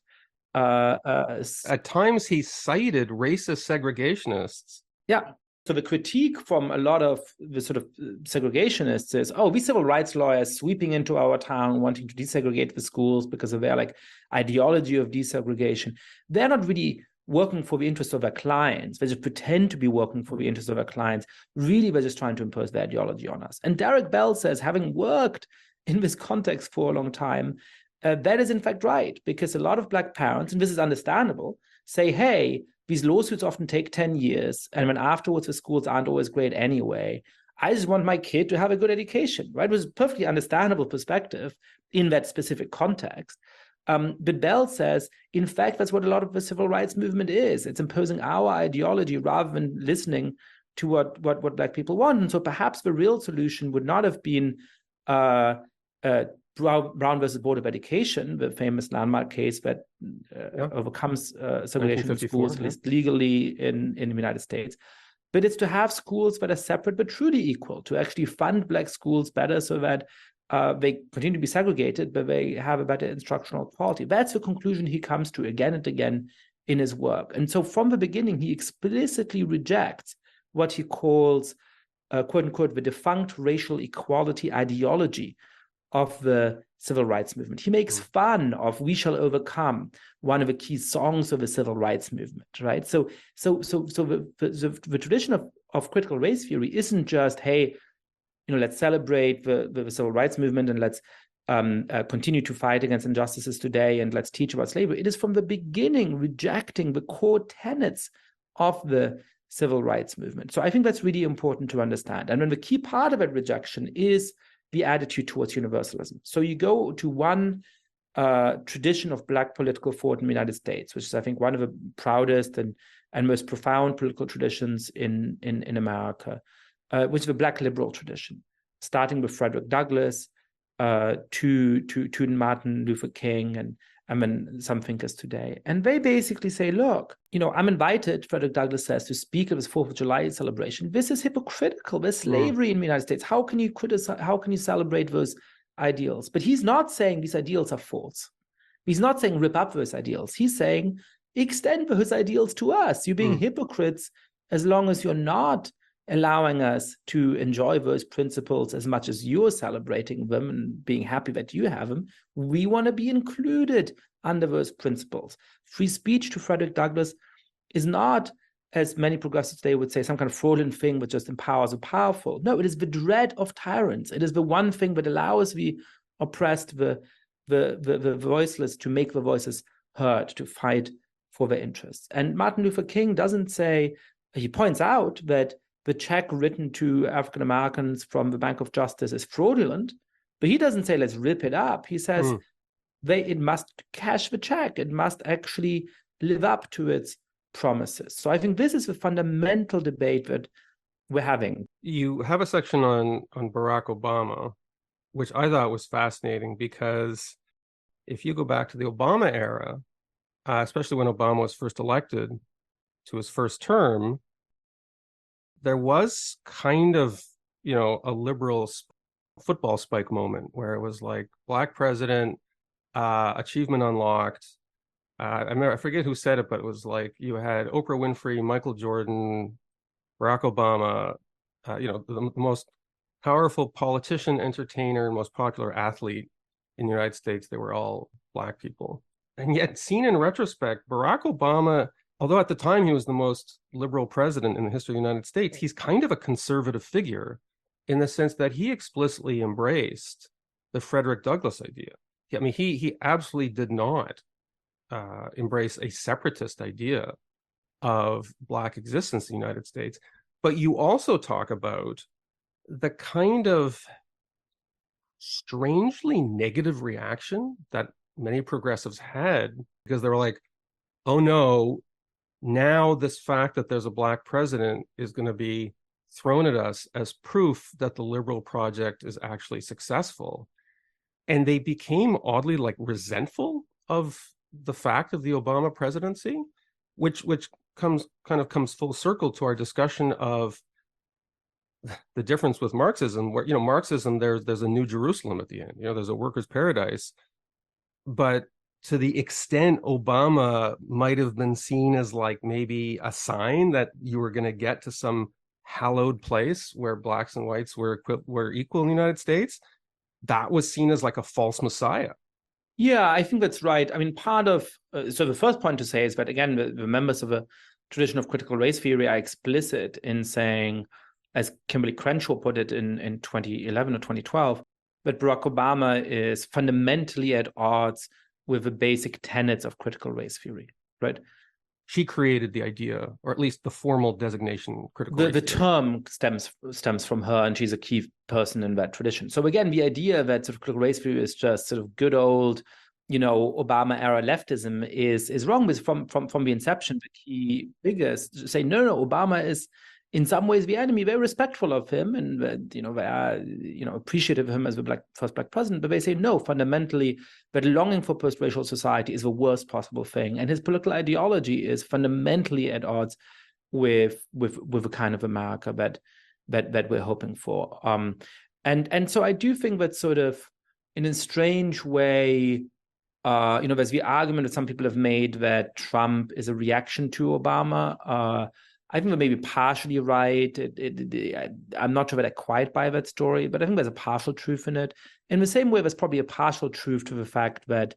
At times he cited racist segregationists. Yeah. So the critique from a lot of the sort of segregationists is, oh, we civil rights lawyers sweeping into our town, wanting to desegregate the schools because of their like ideology of desegregation. They're not really working for the interests of their clients. They just pretend to be working for the interests of their clients. Really, they're just trying to impose their ideology on us. And Derek Bell says, having worked in this context for a long time, that is in fact right, because a lot of Black parents, and this is understandable, say, hey, these lawsuits often take 10 years, and when afterwards the schools aren't always great anyway, I just want my kid to have a good education, right? It was a perfectly understandable perspective in that specific context. But Bell says, in fact, that's what a lot of the civil rights movement is. It's imposing our ideology rather than listening to what Black people want. And so perhaps the real solution would not have been Brown versus Board of Education, the famous landmark case that overcomes segregation in schools, at least legally in the United States. But it's to have schools that are separate but truly equal, to actually fund Black schools better so that they continue to be segregated, but they have a better instructional quality. That's the conclusion he comes to again and again in his work. And so from the beginning, he explicitly rejects what he calls, quote unquote, the defunct racial equality ideology of the civil rights movement. He makes fun of "We Shall Overcome," one of the key songs of the civil rights movement, right? So the tradition of critical race theory isn't just, hey, let's celebrate the civil rights movement and let's continue to fight against injustices today and let's teach about slavery. It is from the beginning rejecting the core tenets of the civil rights movement. So I think that's really important to understand. And then the key part of that rejection is the attitude towards universalism. So you go to one tradition of Black political thought in the United States, which is, I think, one of the proudest and most profound political traditions in America, which is the Black liberal tradition, starting with Frederick Douglass to Martin Luther King and then some thinkers today. And they basically say, look, I'm invited, Frederick Douglass says, to speak at this 4th of July celebration. This is hypocritical. There's slavery in the United States. How can you celebrate those ideals? But he's not saying these ideals are false. He's not saying rip up those ideals. He's saying extend those ideals to us. You're being hypocrites as long as you're not allowing us to enjoy those principles as much as you're celebrating them and being happy that you have them. We want to be included under those principles. Free speech to Frederick Douglass is not, as many progressives today would say, some kind of fraudulent thing that just empowers the powerful. No, it is the dread of tyrants. It is the one thing that allows the oppressed, the voiceless, to make the voices heard, to fight for their interests. And Martin Luther King doesn't say, he points out that the check written to African Americans from the Bank of Justice is fraudulent, but he doesn't say, let's rip it up. He says it must cash the check. It must actually live up to its promises. So I think this is the fundamental debate that we're having. You have a section on Barack Obama, which I thought was fascinating, because if you go back to the Obama era, especially when Obama was first elected to his first term, there was kind of, a liberal football spike moment where it was like Black president, achievement unlocked. I forget who said it, but it was like you had Oprah Winfrey, Michael Jordan, Barack Obama, the most powerful politician, entertainer, most popular athlete in the United States. They were all Black people. And yet, seen in retrospect, Barack Obama, although at the time he was the most liberal president in the history of the United States, he's kind of a conservative figure in the sense that he explicitly embraced the Frederick Douglass idea. I mean, he absolutely did not embrace a separatist idea of Black existence in the United States. But you also talk about the kind of strangely negative reaction that many progressives had, because they were like, oh no, now this fact that there's a Black president is going to be thrown at us as proof that the liberal project is actually successful. And they became oddly resentful of the fact of the Obama presidency, which comes full circle to our discussion of the difference with Marxism, where Marxism, there's a New Jerusalem at the end, there's a workers' paradise. But to the extent Obama might have been seen as maybe a sign that you were going to get to some hallowed place where blacks and whites were equal in the United States, that was seen as like a false messiah. Yeah, I think that's right. I mean, part of so the first point to say is that, again, the members of a tradition of critical race theory are explicit in saying, as Kimberly Crenshaw put it in 2011 or 2012, that Barack Obama is fundamentally at odds with the basic tenets of critical race theory, right? She created the idea, or at least the formal designation, critical race The theory. term stems from her, and she's a key person in that tradition. So again, the idea that sort of critical race theory is just sort of good old, Obama era leftism is wrong. Because from the inception, the key figures say no, Obama is in some ways the enemy. Very respectful of him, and they are appreciative of him as the first black president. But they say no, fundamentally, that longing for post-racial society is the worst possible thing, and his political ideology is fundamentally at odds with the kind of America that we're hoping for. And so I do think that sort of in a strange way, there's the argument that some people have made that Trump is a reaction to Obama. I think that may be partially right. I'm not sure that I quite buy that story, but I think there's a partial truth in it. In the same way, there's probably a partial truth to the fact that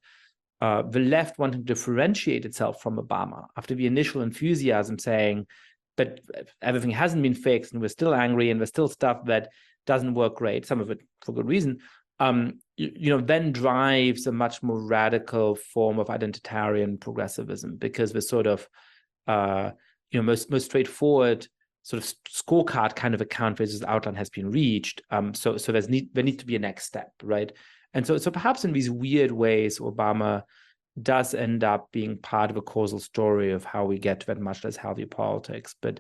the left wanted to differentiate itself from Obama after the initial enthusiasm saying that everything hasn't been fixed and we're still angry and there's still stuff that doesn't work great, some of it for good reason, then drives a much more radical form of identitarian progressivism, because the sort of most straightforward sort of scorecard kind of account versus outline has been reached. So there needs to be a next step, right? And so perhaps in these weird ways, Obama does end up being part of a causal story of how we get to that much less healthy politics. But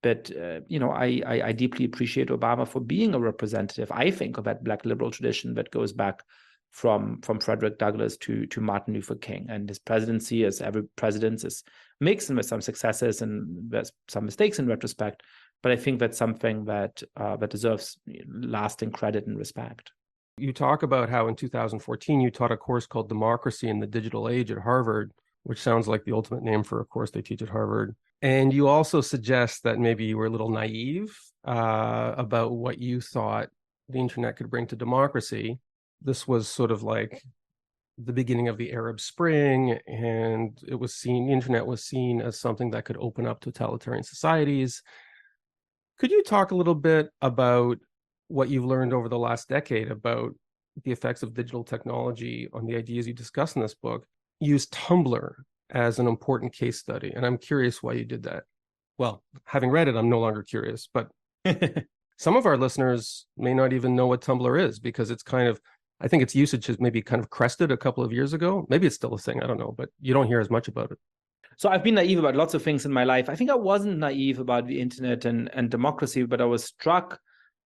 I deeply appreciate Obama for being a representative, I think, of that Black liberal tradition that goes back from Frederick Douglass to Martin Luther King. And his presidency, as every president, is mixed and with some successes and there's some mistakes in retrospect. But I think that's something that deserves lasting credit and respect. You talk about how in 2014 you taught a course called Democracy in the Digital Age at Harvard, which sounds like the ultimate name for a course they teach at Harvard. And you also suggest that maybe you were a little naive about what you thought the internet could bring to democracy. This was sort of like the beginning of the Arab Spring, and the internet was seen as something that could open up totalitarian societies. Could you talk a little bit about what you've learned over the last decade about the effects of digital technology on the ideas you discuss in this book? You use Tumblr as an important case study, and I'm curious why you did that. Well, having read it, I'm no longer curious, but some of our listeners may not even know what Tumblr is, because it's kind of, I think its usage has maybe kind of crested a couple of years ago. Maybe it's still a thing, I don't know, but you don't hear as much about it. So I've been naive about lots of things in my life. I think I wasn't naive about the internet and democracy, but I was struck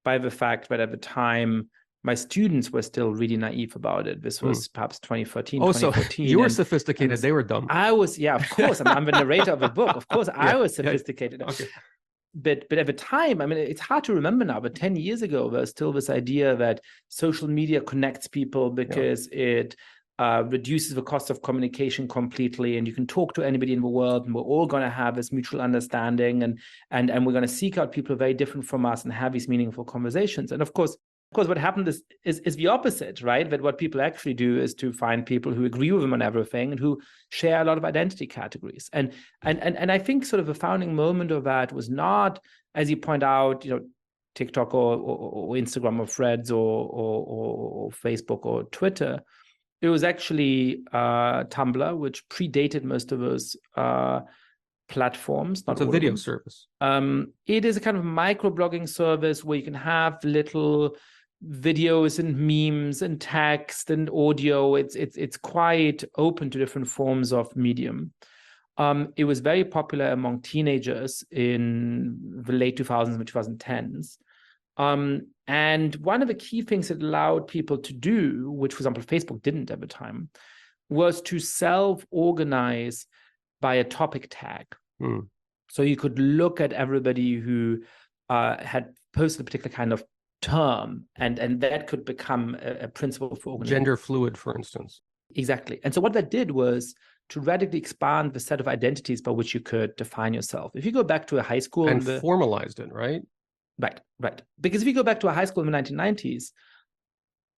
by the fact that at the time, my students were still really naive about it. This was perhaps 2013, 2014. So you were sophisticated, they were dumb. I was, yeah, of course. I'm the narrator of a book. Of course, I was sophisticated. Yeah. Okay. But at the time, I mean, it's hard to remember now, but 10 years ago, there's still this idea that social media connects people because it reduces the cost of communication completely, and you can talk to anybody in the world, and we're all going to have this mutual understanding, and we're going to seek out people very different from us and have these meaningful conversations. And of course, what happened is the opposite, right? That what people actually do is to find people who agree with them on everything and who share a lot of identity categories. And I think sort of the founding moment of that was not, as you point out, TikTok or Instagram or Threads or Facebook or Twitter. It was actually Tumblr, which predated most of those platforms. It's a video service. It is a kind of microblogging service where you can have little videos and memes and text and audio. It's quite open to different forms of medium. It was very popular among teenagers in the late 2000s and 2010s. And one of the key things it allowed people to do, which, for example, Facebook didn't at the time, was to self-organize by a topic tag. So you could look at everybody who had posted a particular kind of term, and that could become a principle for organization. Gender fluid, for instance. Exactly. And so what that did was to radically expand the set of identities by which you could define yourself. If you go back to a high school... And formalized it, right? Right. Because if you go back to a high school in the 1990s,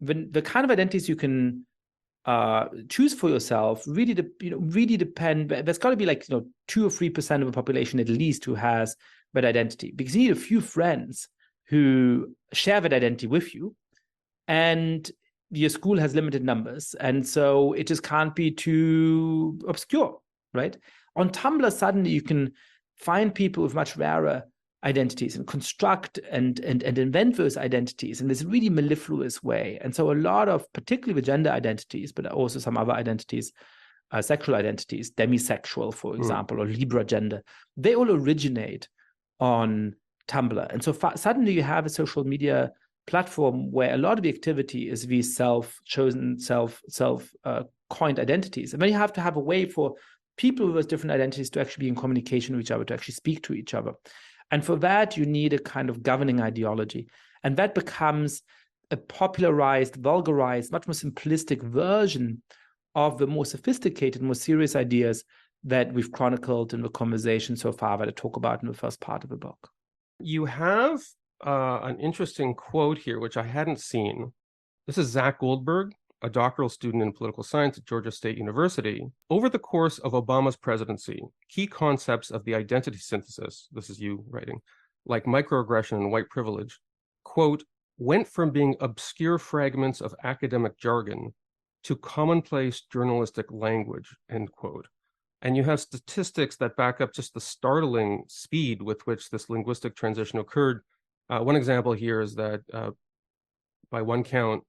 the kind of identities you can choose for yourself really depend. There's got to be 2 or 3% of the population at least who has that identity, because you need a few friends who share that identity with you, and your school has limited numbers, and so it just can't be too obscure, right? On Tumblr, suddenly you can find people with much rarer identities and construct and invent those identities in this really mellifluous way. And so a lot of, particularly with gender identities, but also some other identities, sexual identities, demisexual, for example, or Libra gender, they all originate on Tumblr. And so suddenly you have a social media platform where a lot of the activity is these self-chosen, self-coined identities. And then you have to have a way for people with different identities to actually be in communication with each other, to actually speak to each other. And for that, you need a kind of governing ideology. And that becomes a popularized, vulgarized, much more simplistic version of the more sophisticated, more serious ideas that we've chronicled in the conversation so far, that I talk about in the first part of the book. You have an interesting quote here, which I hadn't seen. This is Zach Goldberg, a doctoral student in political science at Georgia State University. Over the course of Obama's presidency, key concepts of the identity synthesis, this is you writing, like microaggression and white privilege, quote, went from being obscure fragments of academic jargon to commonplace journalistic language, end quote. And you have statistics that back up just the startling speed with which this linguistic transition occurred. One example here is that by one count,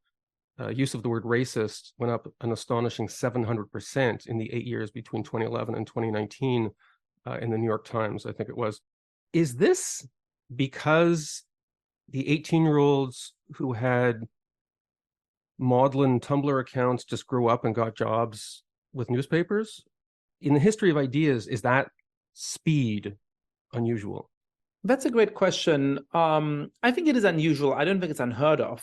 use of the word racist went up an astonishing 700% in the 8 years between 2011 and 2019 in the New York Times, I think it was. Is this because the 18-year-olds who had maudlin Tumblr accounts just grew up and got jobs with newspapers? In the history of ideas, is that speed unusual? That's a great question. I think it is unusual. I don't think it's unheard of.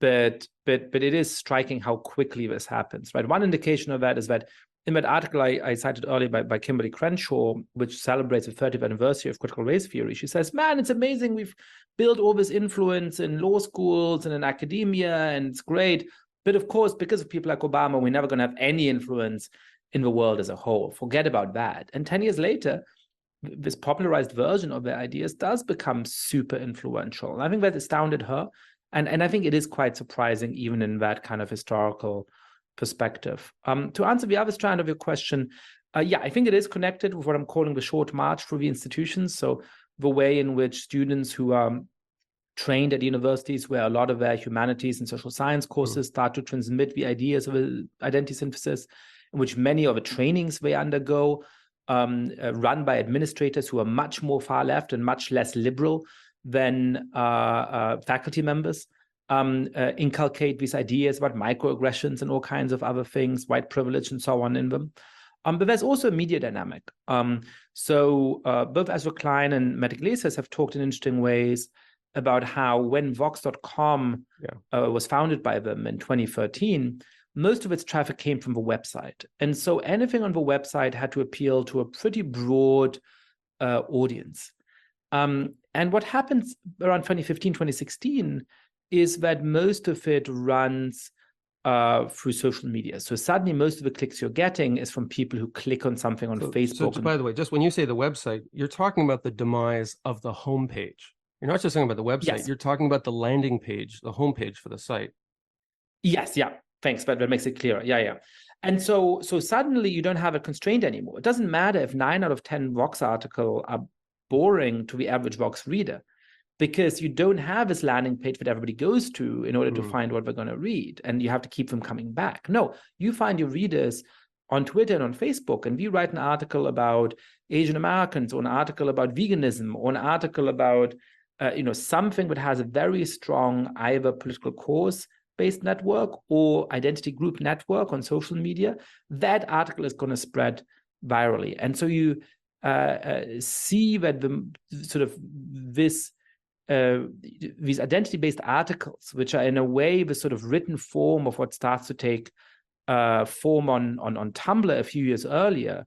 But it is striking how quickly this happens, right? One indication of that is that in that article I cited earlier by Kimberly Crenshaw, which celebrates the 30th anniversary of critical race theory, she says, man, it's amazing. We've built all this influence in law schools and in academia, and it's great. But of course, because of people like Obama, we're never going to have any influence in the world as a whole. Forget about that. And 10 years later, this popularized version of their ideas does become super influential. And I think that astounded her. And I think it is quite surprising, even in that kind of historical perspective. To answer the other strand of your question, yeah, I think it is connected with what I'm calling the short march through the institutions. So the way in which students who are trained at universities, where a lot of their humanities and social science courses start to transmit the ideas of identity synthesis, in which many of the trainings they undergo run by administrators who are much more far left and much less liberal than faculty members, inculcate these ideas about microaggressions and all kinds of other things, white privilege and so on in them. But there's also a media dynamic. So both Ezra Klein and Matt Iglesias have talked in interesting ways about how when Vox.com was founded by them in 2013, most of its traffic came from the website. And so anything on the website had to appeal to a pretty broad audience. And what happens around 2015, 2016 is that most of it runs through social media. So suddenly most of the clicks you're getting is from people who click on something on Facebook. So by the way, just when you say the website, you're talking about the demise of the homepage. You're not just talking about the website, yes. You're talking about the landing page, the homepage for the site. Yes, yeah. Thanks, but that makes it clearer. Yeah. And so suddenly you don't have a constraint anymore. It doesn't matter if 9 out of 10 Vox articles are boring to the average Vox reader, because you don't have this landing page that everybody goes to in order to find what they're going to read, and you have to keep them coming back. No, you find your readers on Twitter and on Facebook, and we write an article about Asian Americans, or an article about veganism, or an article about something that has a very strong either political cause-based network or identity group network on social media. That article is going to spread virally, and so you see that these identity-based articles, which are in a way the sort of written form of what starts to take form on Tumblr a few years earlier,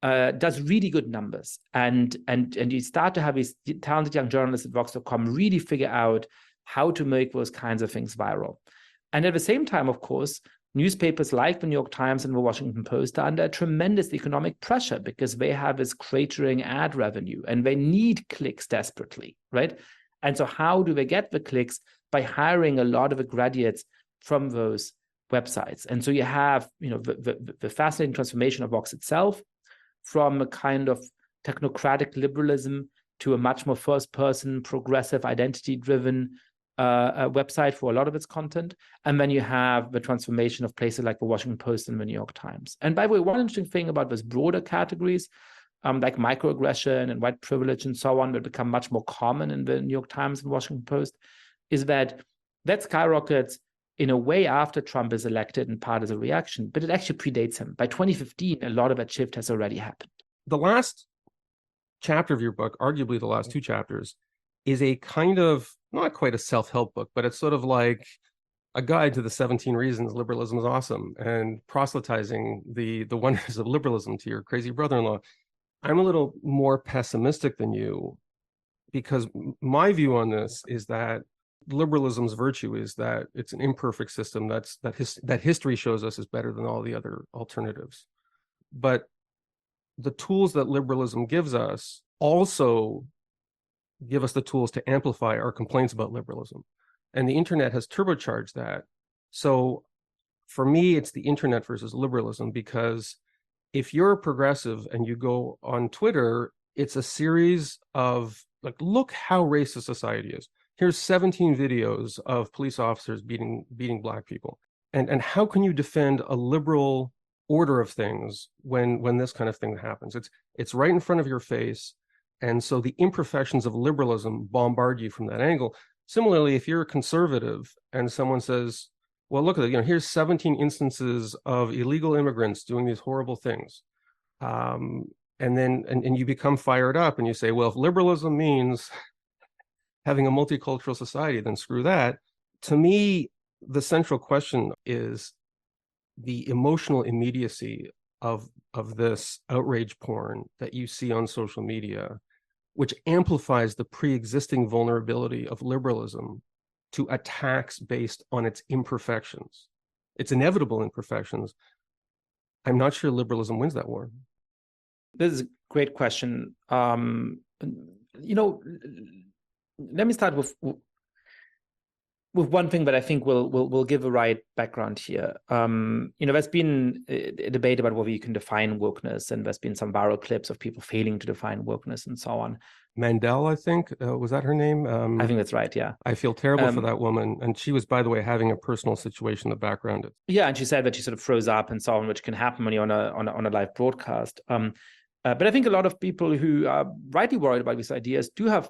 does really good numbers. And you start to have these talented young journalists at Vox.com really figure out how to make those kinds of things viral. And at the same time, of course, newspapers like the New York Times and the Washington Post are under tremendous economic pressure because they have this cratering ad revenue and they need clicks desperately, right? And so how do they get the clicks? By hiring a lot of the graduates from those websites. And so you have, the fascinating transformation of Vox itself from a kind of technocratic liberalism to a much more first-person, progressive, identity-driven website for a lot of its content. And then you have the transformation of places like the Washington Post and the New York Times. And by the way, one interesting thing about those broader categories, like microaggression and white privilege and so on, that become much more common in the New York Times and Washington Post, is that skyrockets in a way after Trump is elected, in part as a reaction, but it actually predates him. By 2015, a lot of that shift has already happened. The last chapter of your book, arguably the last two chapters, is a kind of, not quite a self-help book, but it's sort of like a guide to the 17 reasons liberalism is awesome and proselytizing the wonders of liberalism to your crazy brother-in-law. I'm a little more pessimistic than you because my view on this is that liberalism's virtue is that it's an imperfect system that history shows us is better than all the other alternatives. But the tools that liberalism gives us also give us the tools to amplify our complaints about liberalism. And the internet has turbocharged that. So for me, it's the internet versus liberalism, because if you're a progressive and you go on Twitter, it's a series of, like, look how racist society is. Here's 17 videos of police officers beating Black people. And how can you defend a liberal order of things when this kind of thing happens? It's right in front of your face. And so the imperfections of liberalism bombard you from that angle. Similarly, if you're a conservative and someone says, well, look at it, here's 17 instances of illegal immigrants doing these horrible things. And you become fired up and you say, well, if liberalism means having a multicultural society, then screw that. To me, the central question is the emotional immediacy of this outrage porn that you see on social media, which amplifies the pre-existing vulnerability of liberalism to attacks based on its imperfections, its inevitable imperfections. I'm not sure liberalism wins that war. This is a great question. Let me start with one thing that I think will give a right background here. There's been a debate about whether you can define wokeness, and there's been some viral clips of people failing to define wokeness and so on. Mandel, I think, was that her name? I think that's right, yeah. I feel terrible for that woman. And she was, by the way, having a personal situation in the background. Yeah, and she said that she sort of froze up and so on, which can happen when you're on a live broadcast. But I think a lot of people who are rightly worried about these ideas do have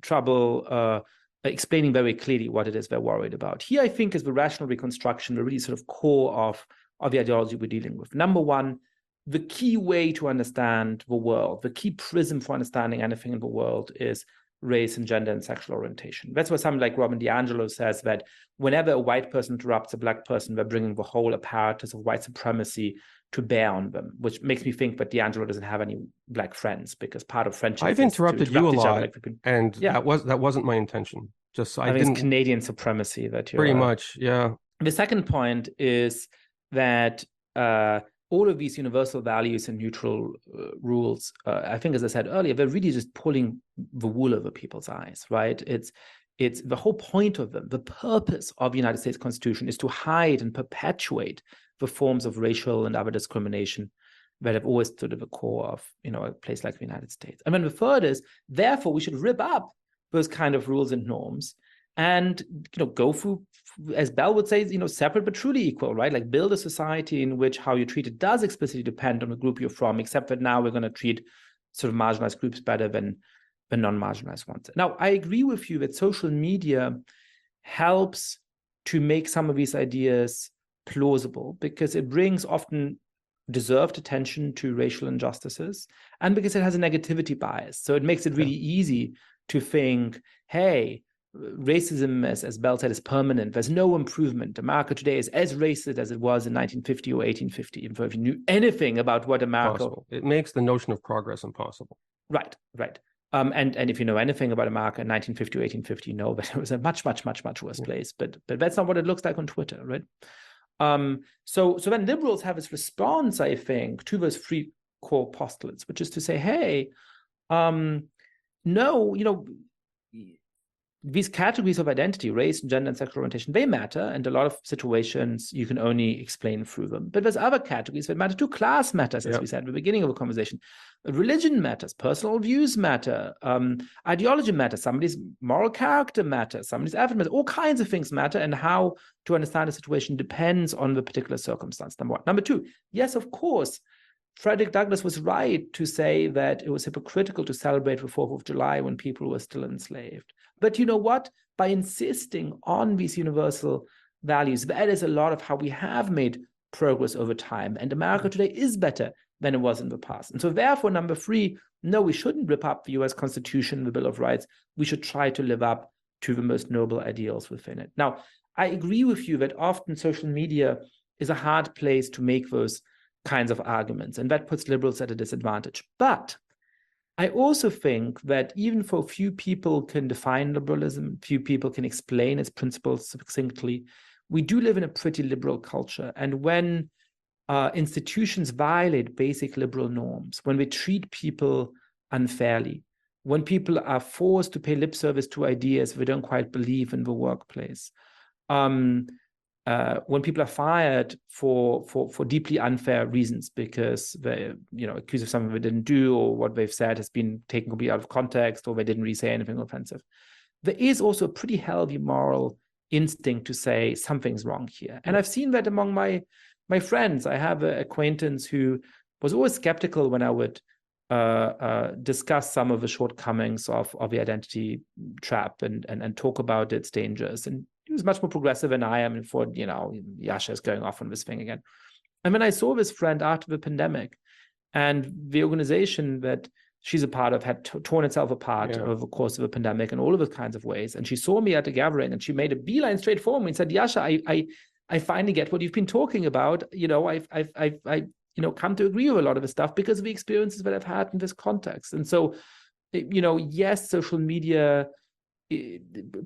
trouble explaining very clearly what it is they're worried about. Here, I think, is the rational reconstruction, the really sort of core of the ideology we're dealing with. Number one, the key way to understand the world, the key prism for understanding anything in the world is race and gender and sexual orientation. That's why something like Robin DiAngelo says that whenever a white person interrupts a Black person, they're bringing the whole apparatus of white supremacy to bear on them, which makes me think that DiAngelo doesn't have any Black friends, because part of friendship I've interrupted you a lot, and yeah. that wasn't my intention. Just I think it's Canadian supremacy that you're pretty much, yeah. The second point is that all of these universal values and neutral rules, I think, as I said earlier, they're really just pulling the wool over people's eyes, right? It's the whole point of them. The purpose of the United States Constitution is to hide and perpetuate the forms of racial and other discrimination that have always stood at the core of, a place like the United States. And then the third is, therefore, we should rip up those kind of rules and norms and, go through, as Bell would say, separate but truly equal, right? Like build a society in which how you're treated does explicitly depend on the group you're from, except that now we're going to treat sort of marginalized groups better than non-marginalized ones. Now, I agree with you that social media helps to make some of these ideas plausible, because it brings often deserved attention to racial injustices, and because it has a negativity bias. So it makes it really easy to think, hey, racism, as Bell said, is permanent. There's no improvement. America today is as racist as it was in 1950 or 1850, even if you knew anything about what America... Possible. It makes the notion of progress impossible. Right. And if you know anything about America in 1950 or 1850, you know that it was a much, much, much, much worse place. But that's not what it looks like on Twitter, right? So then liberals have this response, I think, to those three core postulates, which is to say, hey, no, these categories of identity, race, gender, and sexual orientation, they matter. And a lot of situations you can only explain through them. But there's other categories that matter too. Class matters, as we said at the beginning of the conversation. Religion matters. Personal views matter. Ideology matters. Somebody's moral character matters. Somebody's effort matters. All kinds of things matter. And how to understand a situation depends on the particular circumstance, number one. Number two, yes, of course, Frederick Douglass was right to say that it was hypocritical to celebrate the 4th of July when people were still enslaved. But you know what? By insisting on these universal values, that is a lot of how we have made progress over time. And America today is better than it was in the past. And so therefore, number three, no, we shouldn't rip up the US Constitution, the Bill of Rights. We should try to live up to the most noble ideals within it. Now, I agree with you that often social media is a hard place to make those kinds of arguments, and that puts liberals at a disadvantage. But I also think that even for few people can define liberalism, few people can explain its principles succinctly, we do live in a pretty liberal culture. And when institutions violate basic liberal norms, when we treat people unfairly, when people are forced to pay lip service to ideas we don't quite believe in the workplace, when people are fired for deeply unfair reasons because they, accused of something they didn't do, or what they've said has been taken completely out of context, or they didn't really say anything offensive, there is also a pretty healthy moral instinct to say something's wrong here. And I've seen that among my friends. I have an acquaintance who was always skeptical when I would discuss some of the shortcomings of the identity trap and talk about its dangers. And he was much more progressive than I am. And for, Yascha is going off on this thing again. And when I saw this friend after the pandemic, and the organization that she's a part of had torn itself apart over the course of the pandemic in all of those kinds of ways. And she saw me at a gathering and she made a beeline straight for me and said, Yascha, I finally get what you've been talking about. I've come to agree with a lot of the stuff because of the experiences that I've had in this context. And so, yes, social media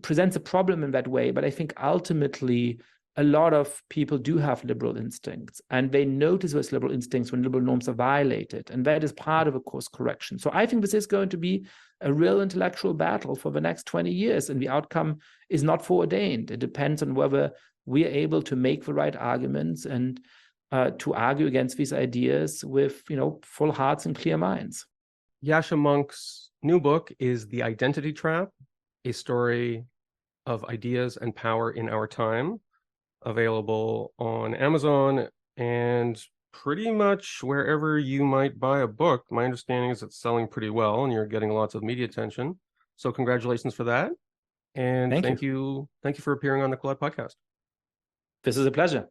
presents a problem in that way, but I think ultimately a lot of people do have liberal instincts, and they notice those liberal instincts when liberal norms are violated, and that is part of a course correction. So I think this is going to be a real intellectual battle for the next 20 years, and the outcome is not foreordained. It depends on whether we are able to make the right arguments and to argue against these ideas with, full hearts and clear minds. Yascha Mounk's new book is The Identity Trap, a story of ideas and power in our time, available on Amazon and pretty much wherever you might buy a book. My understanding is it's selling pretty well and you're getting lots of media attention. So congratulations for that. And thank you for appearing on the Quillette podcast. This is a pleasure.